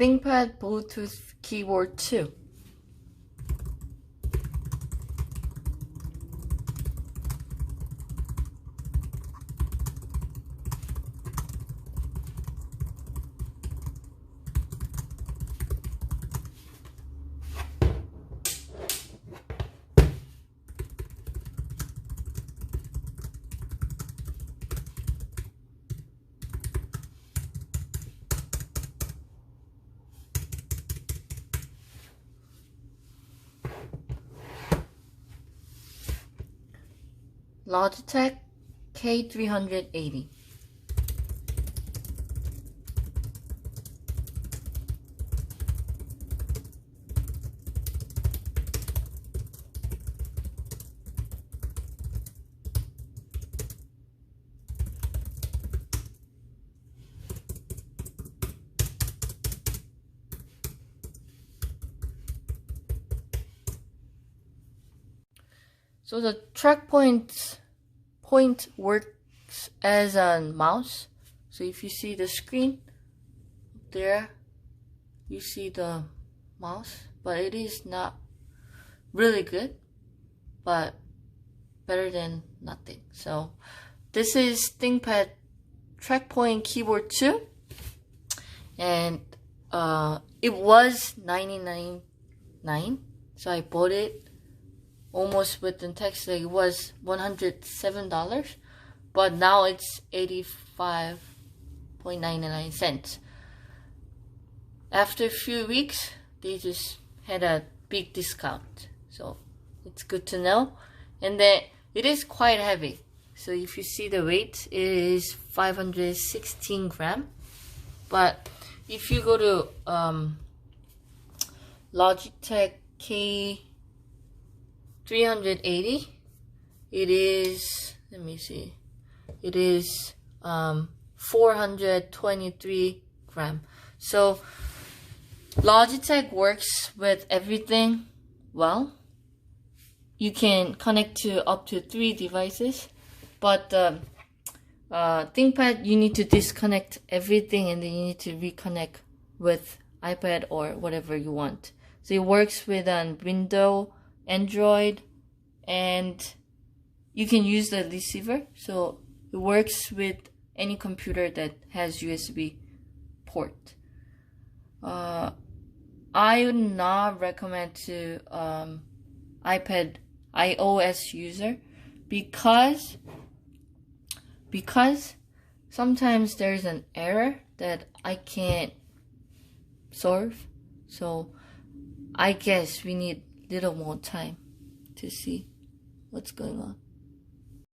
Thinkpad Bluetooth Keyboard 2. Logitech k380. So the trackpoint works as a mouse. So if you see the screen there, you see the mouse, but it is not really good, but better than nothing. So this is Thinkpad Trackpoint Keyboard 2, and it was $99.9, so I bought it almost within tax. Like, it was $107, but now it's 85.99 cents. After a few weeks, they just had a big discount, so it's good to know. And then it is quite heavy, so if you see the weight, it is 516 grams. But if you go to Logitech K380, it is, let me see, it is 423 grams. So Logitech works with everything well. You can connect to up to 3 devices, but ThinkPad, you need to disconnect everything and then you need to reconnect with iPad or whatever you want. So it works with Windows, Android, and you can use the receiver. So it works with any computer that has USB port. I would not recommend to iOS user because sometimes there's an error that I can't solve. So I guess we need little more time to see what's going on.